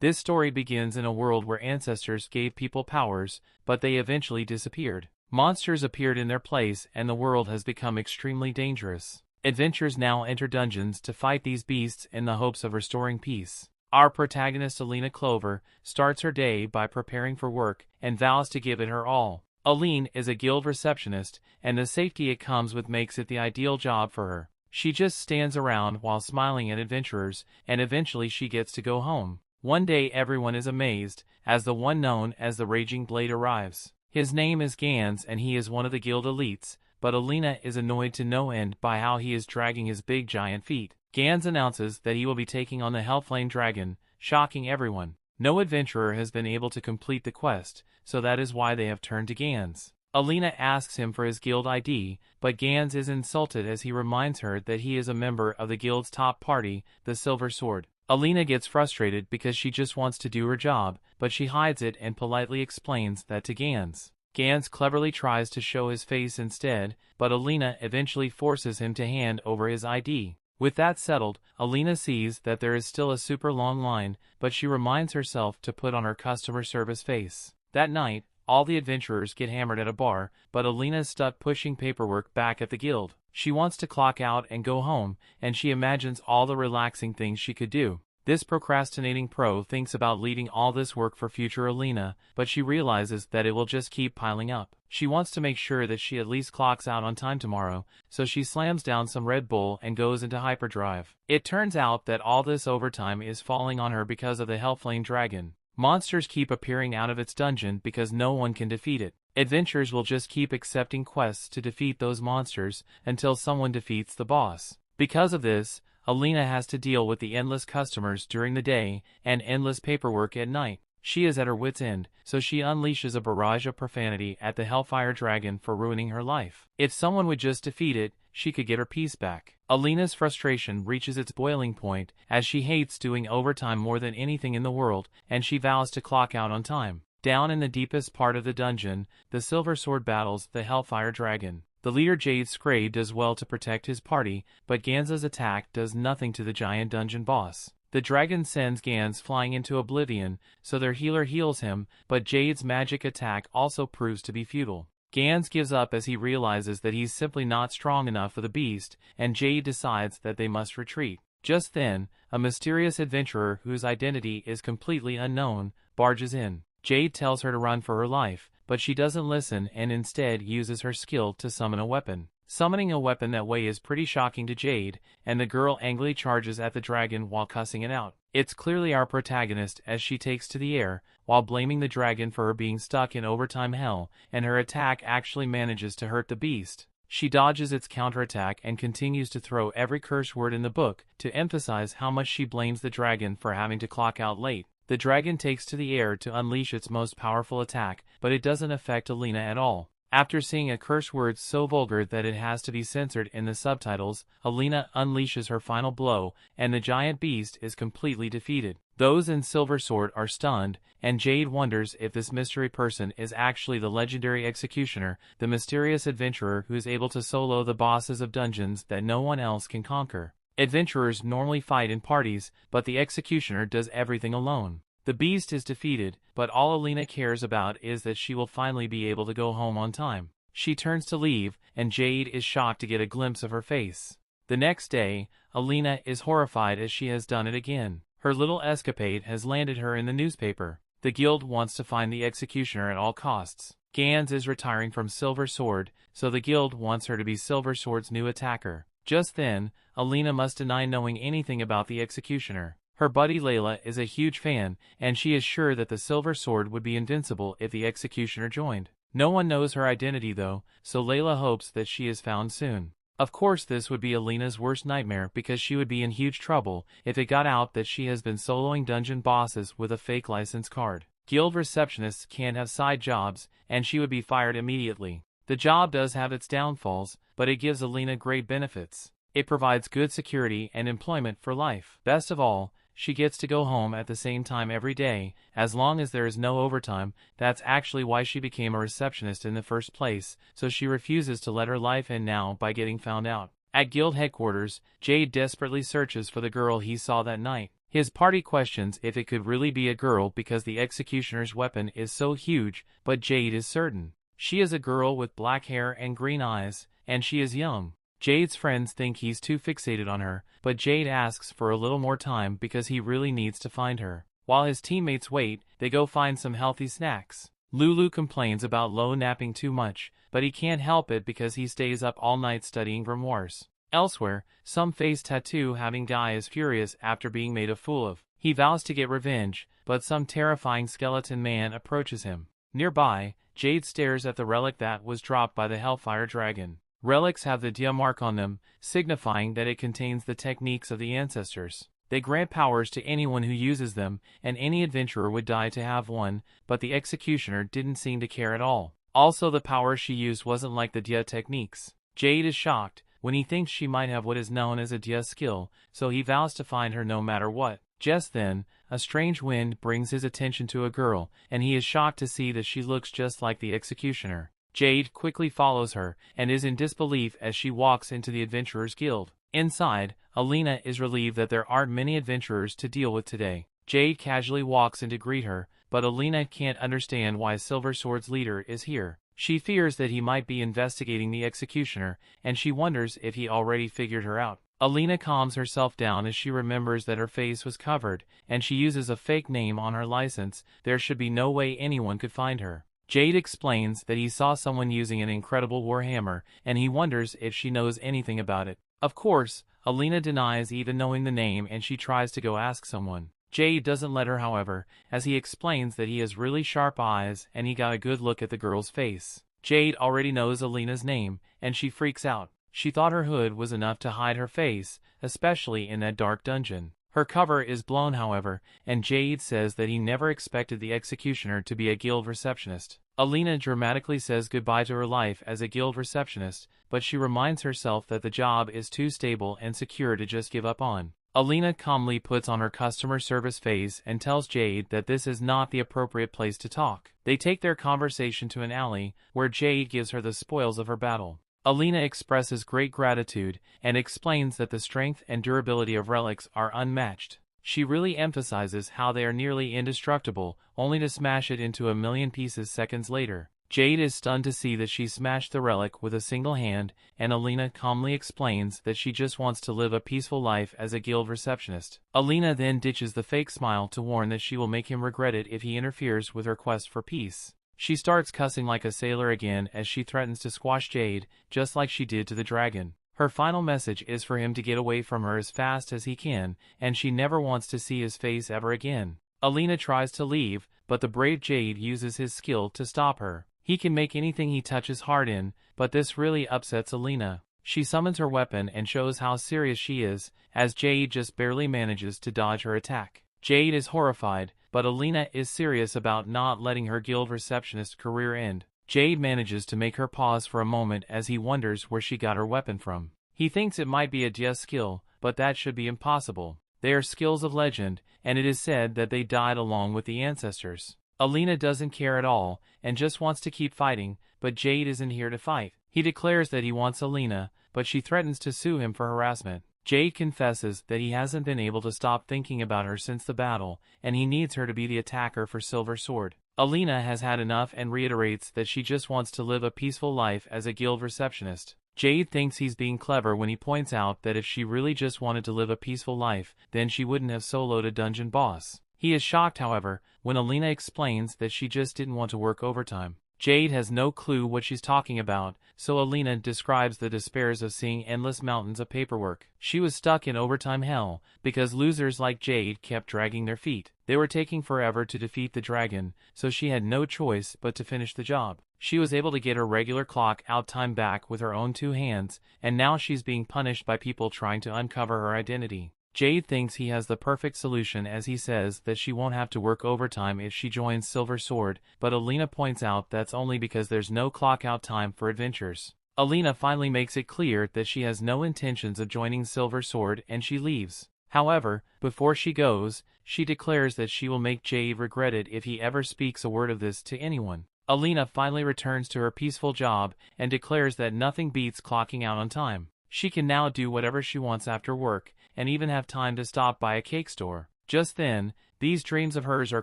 This story begins in a world where ancestors gave people powers, but they eventually disappeared. Monsters appeared in their place and the world has become extremely dangerous. Adventurers now enter dungeons to fight these beasts in the hopes of restoring peace. Our protagonist Alina Clover starts her day by preparing for work and vows to give it her all. Alina is a guild receptionist, and the safety it comes with makes it the ideal job for her. She just stands around while smiling at adventurers, and eventually she gets to go home. One day everyone is amazed, as the one known as the Raging Blade arrives. His name is Gans and he is one of the guild elites, but Alina is annoyed to no end by how he is dragging his big giant feet. Gans announces that he will be taking on the Hellflame Dragon, shocking everyone. No adventurer has been able to complete the quest, so that is why they have turned to Gans. Alina asks him for his guild ID, but Gans is insulted as he reminds her that he is a member of the guild's top party, the Silver Sword. Alina gets frustrated because she just wants to do her job, but she hides it and politely explains that to Gans. Gans cleverly tries to show his face instead, but Alina eventually forces him to hand over his ID. With that settled, Alina sees that there is still a super long line, but she reminds herself to put on her customer service face. That night, all the adventurers get hammered at a bar, but Alina is stuck pushing paperwork back at the guild. She wants to clock out and go home, and she imagines all the relaxing things she could do. This procrastinating pro thinks about leading all this work for future Alina, but she realizes that it will just keep piling up. She wants to make sure that she at least clocks out on time tomorrow, so she slams down some Red Bull and goes into hyperdrive. It turns out that all this overtime is falling on her because of the Hellflame Dragon. Monsters keep appearing out of its dungeon because no one can defeat it. Adventurers will just keep accepting quests to defeat those monsters until someone defeats the boss. Because of this, Alina has to deal with the endless customers during the day and endless paperwork at night. She is at her wit's end, so she unleashes a barrage of profanity at the Hellfire Dragon for ruining her life. If someone would just defeat it, she could get her peace back. Alina's frustration reaches its boiling point as she hates doing overtime more than anything in the world, and she vows to clock out on time. Down in the deepest part of the dungeon, the Silver Sword battles the Hellfire Dragon. The leader Jade Scrape does well to protect his party, but Gans's attack does nothing to the giant dungeon boss. The dragon sends Gans flying into oblivion, so their healer heals him, but Jade's magic attack also proves to be futile. Gans gives up as he realizes that he's simply not strong enough for the beast, and Jade decides that they must retreat. Just then, a mysterious adventurer whose identity is completely unknown barges in. Jade tells her to run for her life, but she doesn't listen and instead uses her skill to summon a weapon. Summoning a weapon that way is pretty shocking to Jade, and the girl angrily charges at the dragon while cussing it out. It's clearly our protagonist as she takes to the air, while blaming the dragon for her being stuck in overtime hell, and her attack actually manages to hurt the beast. She dodges its counterattack and continues to throw every curse word in the book to emphasize how much she blames the dragon for having to clock out late. The dragon takes to the air to unleash its most powerful attack, but it doesn't affect Alina at all. After seeing a curse word so vulgar that it has to be censored in the subtitles, Alina unleashes her final blow, and the giant beast is completely defeated. Those in Silver Sword are stunned, and Jade wonders if this mystery person is actually the legendary executioner, the mysterious adventurer who is able to solo the bosses of dungeons that no one else can conquer. Adventurers normally fight in parties, but the executioner does everything alone. The beast is defeated, but all Alina cares about is that she will finally be able to go home on time. She turns to leave, and Jade is shocked to get a glimpse of her face. The next day, Alina is horrified as she has done it again. Her little escapade has landed her in the newspaper. The guild wants to find the executioner at all costs. Gans is retiring from Silver Sword, so the guild wants her to be Silver Sword's new attacker. Just then, Alina must deny knowing anything about the executioner. Her buddy Layla is a huge fan, and she is sure that the Silver Sword would be invincible if the executioner joined. No one knows her identity though, so Layla hopes that she is found soon. Of course this would be Alina's worst nightmare because she would be in huge trouble if it got out that she has been soloing dungeon bosses with a fake license card. Guild receptionists can't have side jobs, and she would be fired immediately. The job does have its downfalls, but it gives Alina great benefits. It provides good security and employment for life. Best of all, she gets to go home at the same time every day, as long as there is no overtime. That's actually why she became a receptionist in the first place, so she refuses to let her life end now by getting found out. At guild headquarters, Jade desperately searches for the girl he saw that night. His party questions if it could really be a girl because the executioner's weapon is so huge, but Jade is certain. She is a girl with black hair and green eyes, and she is young. Jade's friends think he's too fixated on her, but Jade asks for a little more time because he really needs to find her. While his teammates wait, they go find some healthy snacks. Lulu complains about Lo napping too much, but he can't help it because he stays up all night studying grimoires. Elsewhere, some face tattoo having guy is furious after being made a fool of. He vows to get revenge, but some terrifying skeleton man approaches him. Nearby, Jade stares at the relic that was dropped by the Hellfire Dragon. Relics have the Dia mark on them, signifying that it contains the techniques of the ancestors. They grant powers to anyone who uses them, and any adventurer would die to have one, but the executioner didn't seem to care at all. Also, the power she used wasn't like the Dia techniques. Jade is shocked when he thinks she might have what is known as a Dia skill, so he vows to find her no matter what. Just then, a strange wind brings his attention to a girl, and he is shocked to see that she looks just like the executioner. Jade quickly follows her, and is in disbelief as she walks into the Adventurers Guild. Inside, Alina is relieved that there aren't many adventurers to deal with today. Jade casually walks in to greet her, but Alina can't understand why Silver Sword's leader is here. She fears that he might be investigating the executioner, and she wonders if he already figured her out. Alina calms herself down as she remembers that her face was covered, and she uses a fake name on her license. There should be no way anyone could find her. Jade explains that he saw someone using an incredible warhammer, and he wonders if she knows anything about it. Of course, Alina denies even knowing the name and she tries to go ask someone. Jade doesn't let her, however, as he explains that he has really sharp eyes and he got a good look at the girl's face. Jade already knows Alina's name, and she freaks out. She thought her hood was enough to hide her face, especially in that dark dungeon. Her cover is blown, however, and Jade says that he never expected the executioner to be a guild receptionist. Alina dramatically says goodbye to her life as a guild receptionist, but she reminds herself that the job is too stable and secure to just give up on. Alina calmly puts on her customer service face and tells Jade that this is not the appropriate place to talk. They take their conversation to an alley, where Jade gives her the spoils of her battle. Alina expresses great gratitude, and explains that the strength and durability of relics are unmatched. She really emphasizes how they are nearly indestructible, only to smash it into a million pieces seconds later. Jade is stunned to see that she smashed the relic with a single hand, and Alina calmly explains that she just wants to live a peaceful life as a guild receptionist. Alina then ditches the fake smile to warn that she will make him regret it if he interferes with her quest for peace. She starts cussing like a sailor again as she threatens to squash Jade, just like she did to the dragon. Her final message is for him to get away from her as fast as he can, and she never wants to see his face ever again. Alina tries to leave, but the brave Jade uses his skill to stop her. He can make anything he touches hard in, but this really upsets Alina. She summons her weapon and shows how serious she is, as Jade just barely manages to dodge her attack. Jade is horrified, but Alina is serious about not letting her guild receptionist career end. Jade manages to make her pause for a moment as he wonders where she got her weapon from. He thinks it might be a Dia skill, but that should be impossible. They are skills of legend, and it is said that they died along with the ancestors. Alina doesn't care at all, and just wants to keep fighting, but Jade isn't here to fight. He declares that he wants Alina, but she threatens to sue him for harassment. Jade confesses that he hasn't been able to stop thinking about her since the battle, and he needs her to be the attacker for Silver Sword. Alina has had enough and reiterates that she just wants to live a peaceful life as a guild receptionist. Jade thinks he's being clever when he points out that if she really just wanted to live a peaceful life, then she wouldn't have soloed a dungeon boss. He is shocked, however, when Alina explains that she just didn't want to work overtime. Jade has no clue what she's talking about, so Alina describes the despairs of seeing endless mountains of paperwork. She was stuck in overtime hell, because losers like Jade kept dragging their feet. They were taking forever to defeat the dragon, so she had no choice but to finish the job. She was able to get her regular clock out time back with her own 2 hands, and now she's being punished by people trying to uncover her identity. Jade thinks he has the perfect solution as he says that she won't have to work overtime if she joins Silver Sword, but Alina points out that's only because there's no clock out time for adventures. Alina finally makes it clear that she has no intentions of joining Silver Sword and she leaves. However, before she goes, she declares that she will make Jade regret it if he ever speaks a word of this to anyone. Alina finally returns to her peaceful job and declares that nothing beats clocking out on time. She can now do whatever she wants after work, and even have time to stop by a cake store. Just then, these dreams of hers are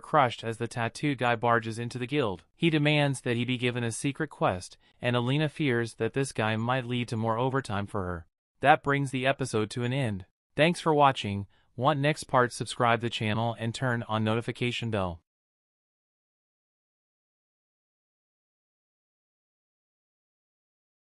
crushed as the tattooed guy barges into the guild. He demands that he be given a secret quest, and Alina fears that this guy might lead to more overtime for her. That brings the episode to an end. Thanks for watching. Want next part? Subscribe the channel and turn on notification bell.